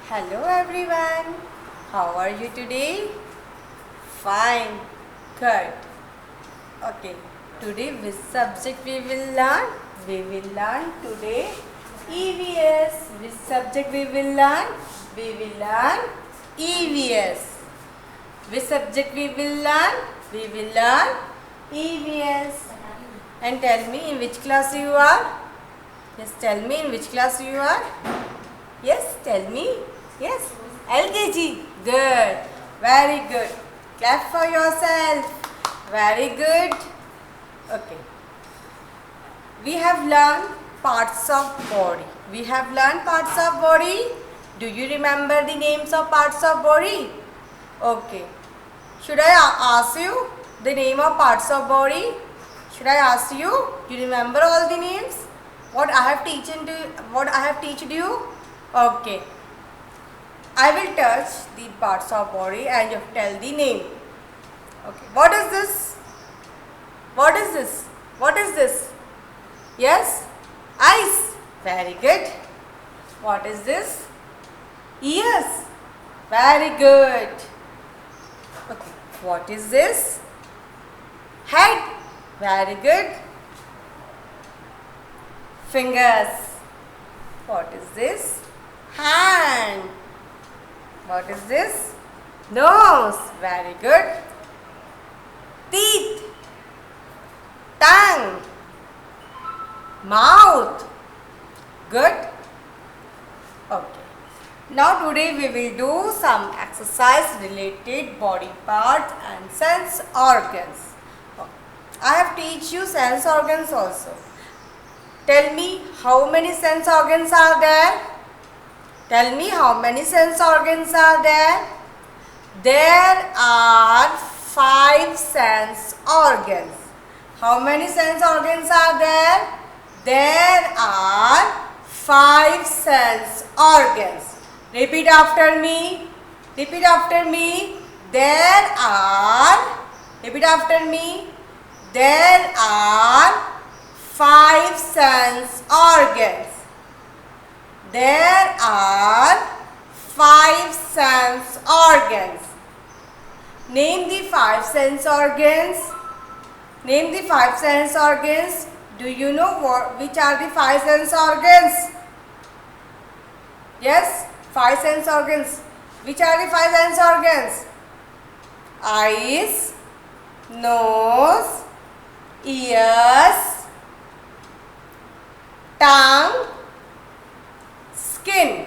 Hello everyone. How are you today? Fine. Good. Okay. Today which subject we will learn? We will learn today EVS. Which subject we will learn? We will learn EVS. Which subject we will learn? We will learn EVS. And tell me in which class you are? Yes, tell me in which class you are? Yes, tell me. Yes, LKG. Good. Very good. Clap for yourself. Very good. Okay. We have learned parts of body. We have learned parts of body. Do you remember the names of parts of body? Okay. Should I ask you the name of parts of body? Should I ask you? You remember all the names? What I have teached you? Okay. I will touch the parts of body and you tell the name. Okay. What is this? What is this? What is this? Yes? Eyes. Very good. What is this? Ears. Very good. Okay. What is this? Head. Very good. Fingers. What is this? Hand. What is this? Nose. Very good. Teeth. Tongue. Mouth. Good. Okay. Now today we will do some exercise related body parts and sense organs. I have teach you sense organs also. Tell me how many sense organs are there? Tell me how many sense organs are there? There are 5 sense organs. How many sense organs are there? There are 5 sense organs. Repeat after me. Repeat after me. Repeat after me. There are 5 sense organs. There are 5 sense organs. Name the 5 sense organs. Name the 5 sense organs. Do you know which are the 5 sense organs? Yes, 5 sense organs. Which are the 5 sense organs? Eyes, nose, ears, tongue, skin.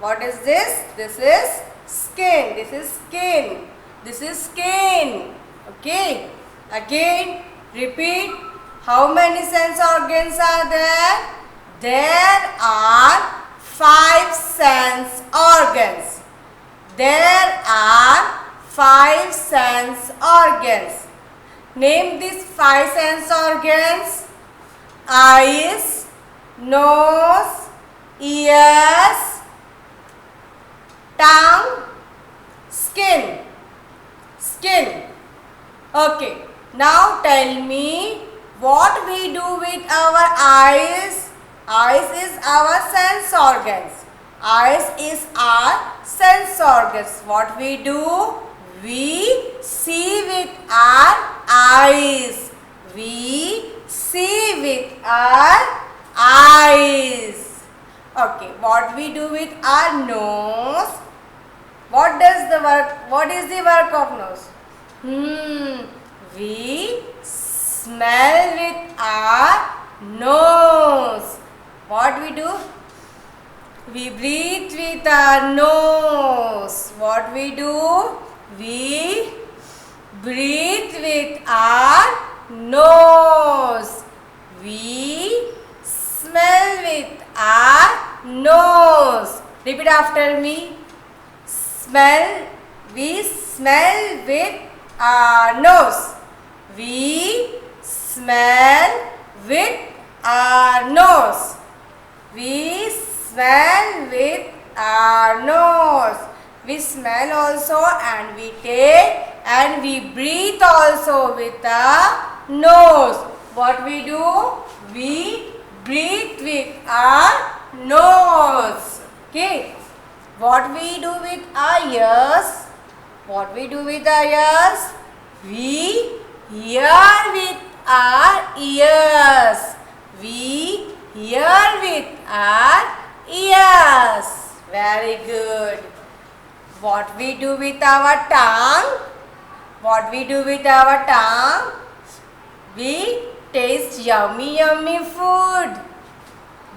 What is this? This is skin. This is skin. This is skin. Okay. Again, repeat. How many sense organs are there? There are 5 sense organs. There are 5 sense organs. Name these 5 sense organs. Eyes, nose, ears, tongue, skin. Skin. Okay. Now tell me what we do with our eyes. Eyes is our sense organs. Eyes is our sense organs. What we do? We see with our eyes. We see with our eyes. Okay, what we do with our nose? What is the work of nose? We smell with our nose. What we do? We breathe with our nose. What we do? We breathe with our nose. We smell with our nose. Repeat after me. Smell. We smell with our nose. We smell with our nose. We smell with our nose. We smell also and we take and we breathe also with our nose. What we do? We breathe with our nose. Okay. What we do with our ears? What we do with our ears? We hear with our ears. We hear with our ears. Very good. What we do with our tongue? What we do with our tongue? We taste yummy food.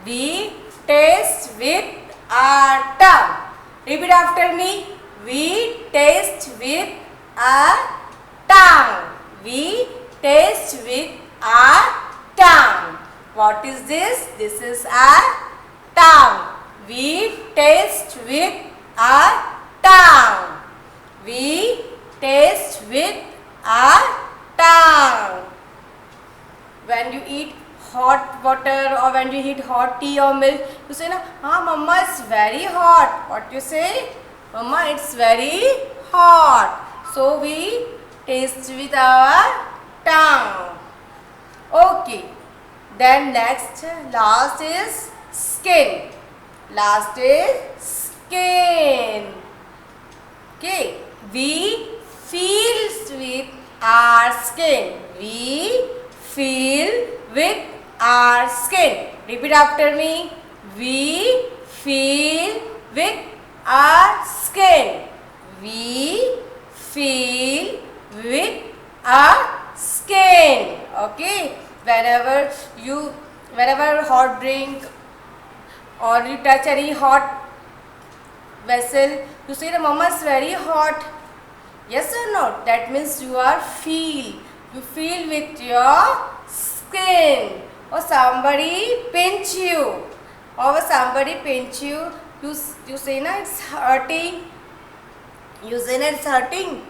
We taste with our tongue. Repeat after me. We taste with our tongue. We taste with our tongue. What is this? This is our tongue. We taste with our tongue. We taste with our tongue. When you eat hot water or when you eat hot tea or milk, you say, Mama, it's very hot. What you say? Mama, it's very hot. So we taste with our tongue. Okay. Then last is skin. Last is skin. Okay. We feel with our skin. We feel with our skin. Repeat after me. We feel with our skin. We feel with our skin. Okay. Whenever hot drink or you touch any hot vessel, you say, Mama, it's very hot. Yes or no? That means you feel with your skin. Or somebody pinch you. You say, it's hurting. You say, it's hurting.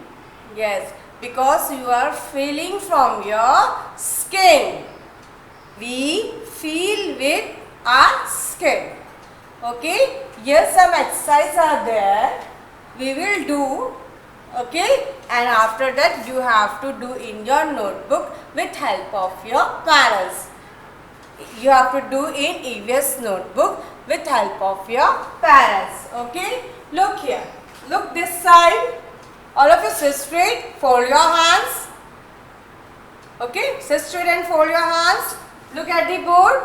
Yes, because you are feeling from your skin. We feel with our skin. Okay, here some exercises are there. We will do. Okay, and after that you have to do in your notebook with help of your parents. You have to do in EVS notebook with help of your parents. Okay, look here. Look this side. All of you sit straight. Fold your hands. Okay, sit straight and fold your hands. Look at the board.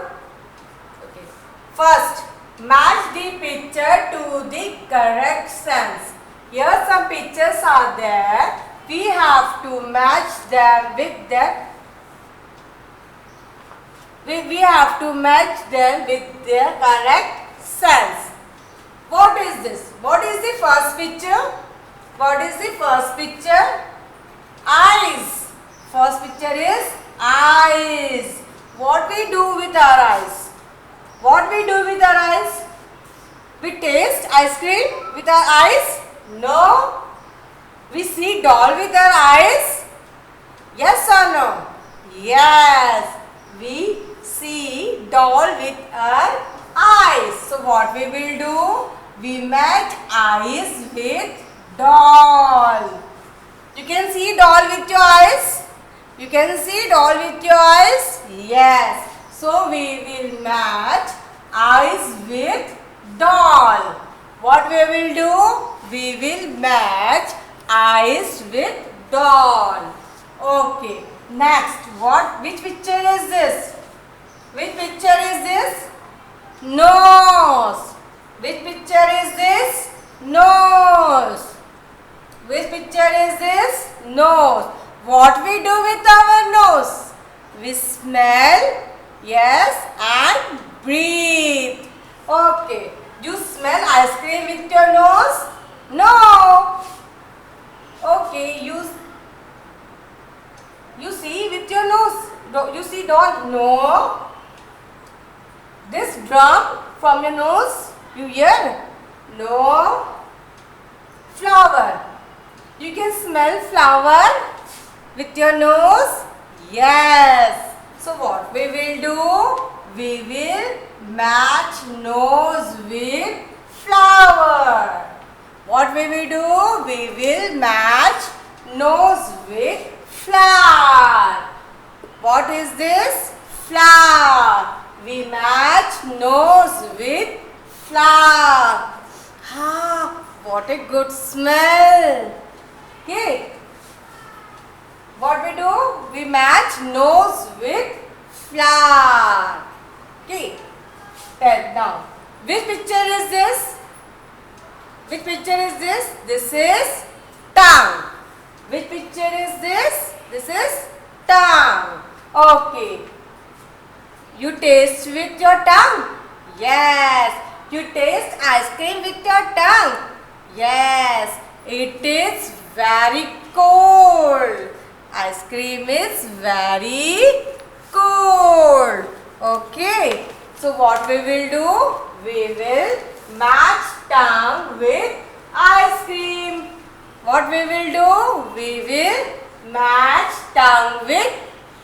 Okay. First, match the picture to the correct sense. Here some pictures are there. We have to match them with their correct sense. What is this? What is the first picture? What is the first picture? Eyes. First picture is eyes. What we do with our eyes? What we do with our eyes? We taste ice cream with our eyes? No. We see doll with our eyes? Yes or no? Yes. We see doll with our eyes. So what we will do? We match eyes with doll. You can see doll with your eyes? You can see doll with your eyes? Yes. So we will match eyes with doll. What we will do? We will match eyes with doll. Okay. Next, which picture is this? Which picture is this? Nose. Which picture is this? Nose. Which picture is this? Nose. What we do with our nose? We smell, yes, and breathe. Okay. You smell ice cream with your nose? No. Okay. You see with your nose. You see doll? No. This drum from your nose, you hear? No. Flower. You can smell flower with your nose? Yes. So what we will do? We will match nose with flower. What we will do? We will match nose with flower. What is this? Flower. We match nose with flower. what a good smell. Okay. What we do? We match nose with flower. Okay. Tell now. Which picture is this? Which picture is this? This is tongue. Which picture is this? This is tongue. Okay. You taste with your tongue? Yes. You taste ice cream with your tongue? Yes. It is very cold. Ice cream is very cold. Okay. So what we will do? We will match tongue with ice cream. What we will do? We will match tongue with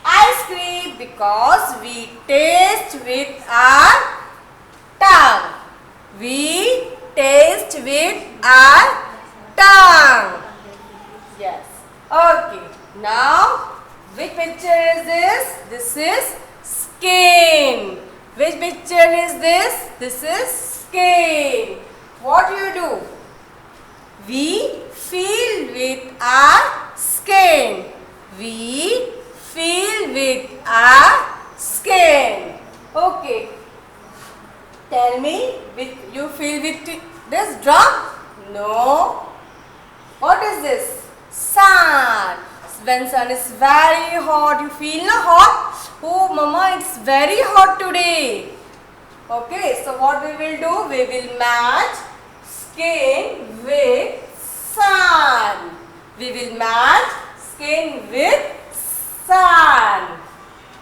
ice cream because we taste with our tongue. We taste with our tongue. Yes. Okay. Now, which picture is this? This is skin. Which picture is this? This is skin. What you do? We feel with our skin. We feel with our skin. Okay. Tell me, you feel with this drum? No. What is this? Sun. When sun is very hot, you feel no hot? Oh, mama, it's very hot today. Okay, so what we will do? We will match skin with sun. We will match skin with sun.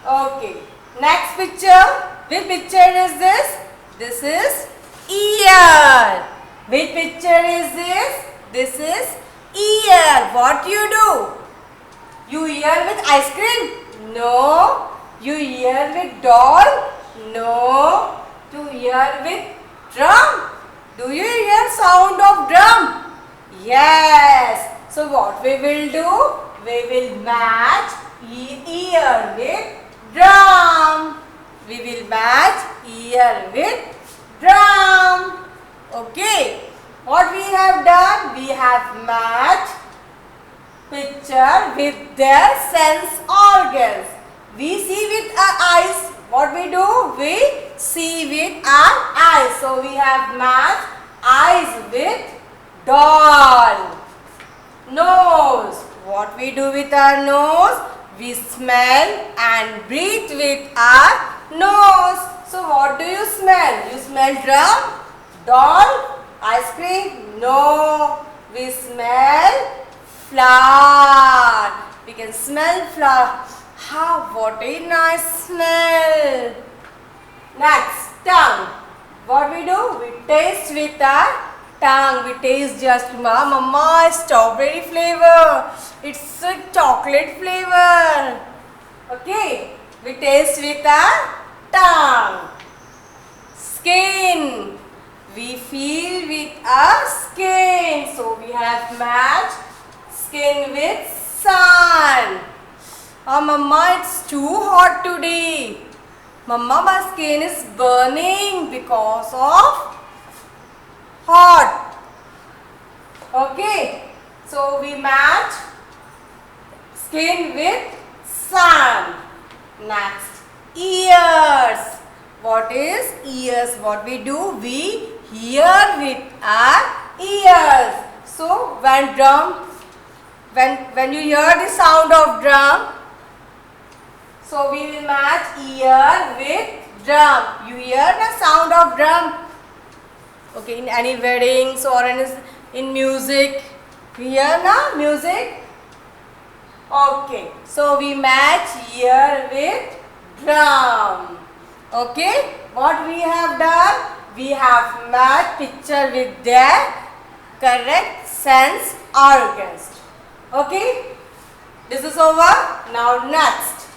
Okay. Next picture. Which picture is this? This is ear. Which picture is this? This is ear. What you do? You ear with ice cream? No. You ear with doll? No. You ear with drum? Do you hear sound of drum? Yes. So what we will do? We will match ear with drum. We will match ear with drum. Okay. What we have done? We have matched picture with their sense organs. We see with our eyes. What we do? We see with our eyes. So we have matched eyes with doll. Nose. What we do with our nose? We smell and breathe with our nose. So what do you smell? You smell drum? Doll? Ice cream? No. We smell flower. We can smell flower. How? What a nice smell. Next, tongue. What we do? We taste with our tongue. We taste just mama, strawberry flavor. It's a chocolate flavor. Okay. We taste with our tongue. Skin. We feel with our skin. So we have matched skin with sun. Oh, mama, it's too hot today. Mama, my skin is burning because of hot. Okay. So we match skin with sun. Next, ears. What is ears? What we do? We hear with our ears. So when you hear the sound of drum, so we will match ear with drum. You hear the sound of drum. Okay, in any weddings or in music, we hear na music. Okay, so we match ear with drum. Okay, what we have done? We have matched picture with their correct sense organs. Okay, this is over. Now next,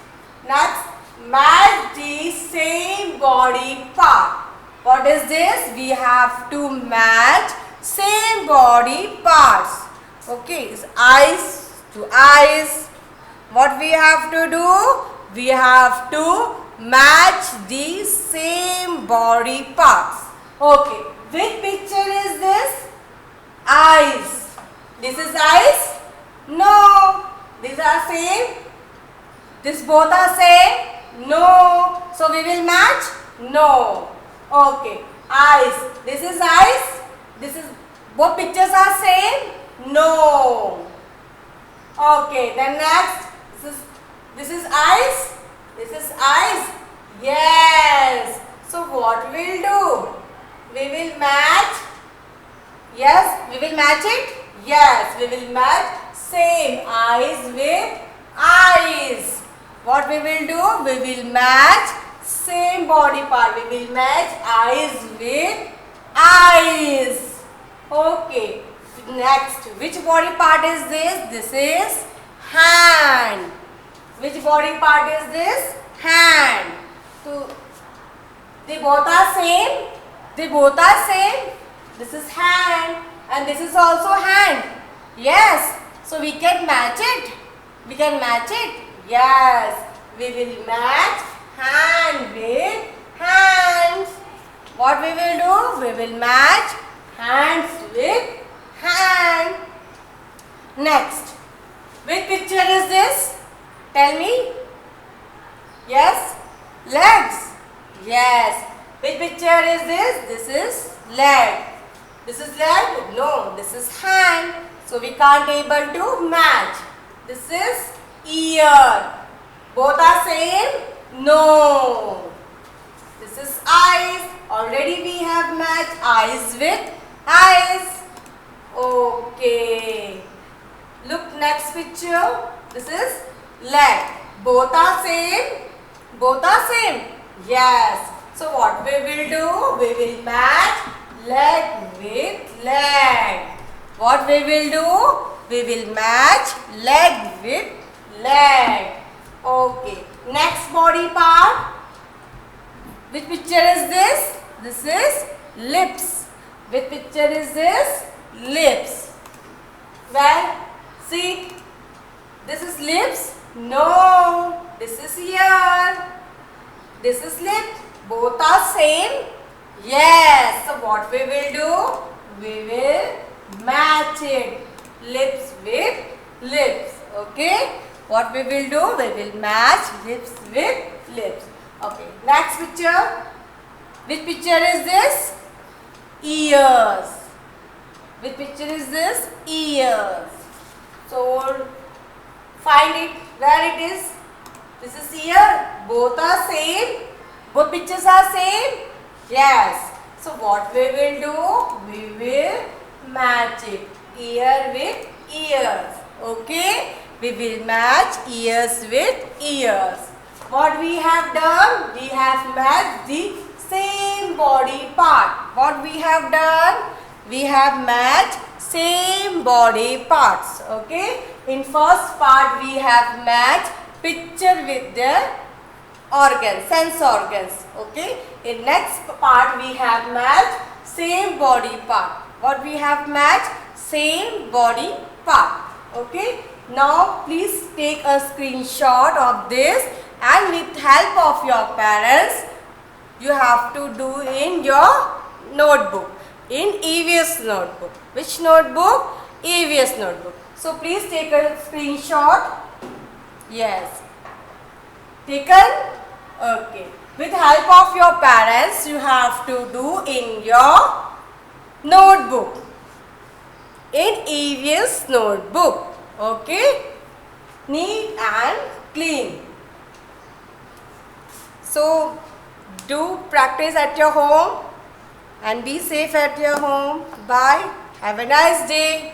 match the same body part. What is this? We have to match same body parts. Okay, it's eyes to eyes. What we have to do? We have to match the same body parts. Okay, which picture is this? This is eyes? No. These are same? This both are same? No. So we will match? No. Okay. Eyes. This is eyes? This is, both pictures are same? No. Okay. Then next. This is eyes? This is eyes? Yes. So what we will do? We will match. Yes. We will match it? Yes. We will match same eyes with eyes. What we will do? We will match same body part. We will match eyes with eyes. Okay. Next. Which body part is this? This is hand. Which body part is this? Hand. So, they both are same. They both are same. This is hand and this is also hand. Yes. So we can match it. We can match it. Yes. We will match hand with hands. What we will do? We will match hands with hand. Next. Which picture is this? Tell me. Yes. Legs. Yes. Which picture is this? This is leg. This is leg? No. This is hand. So we can't able to match. This is ear. Both are same? No. This is eyes. Already we have matched eyes with eyes. Okay. Look next picture. This is leg. Both are same? Both are same? Yes. So what we will do? We will match leg with leg. What we will do? We will match leg with leg. Okay. Next body part. Which picture is this? This is lips. Which picture is this? Lips. Well, see. This is lips? No. This is ear. This is lip. Both are same? Yes. So what we will do? We will match it. Lips with lips. Okay. What we will do? We will match lips with lips. Okay. Next picture. Which picture is this? Ears. Which picture is this? Ears. So find it where it is. This is ear. Both are same. Both pictures are same. Yes. So what we will do? We will match it. Ear with ears. Okay. We will match ears with ears. What we have done? We have matched the same body part. What we have done? We have matched same body parts. Okay. In first part we have matched picture with their organs, sense organs. Okay. In next part we have matched same body part. What we have matched? Same body part. Okay. Now please take a screenshot of this and with help of your parents you have to do in your notebook. In EVS notebook. Which notebook? EVS notebook. So please take a screenshot. Yes. Taken? Okay. With help of your parents you have to do in your notebook. In EVS notebook. Okay. Neat and clean. So do practice at your home and be safe at your home. Bye. Have a nice day.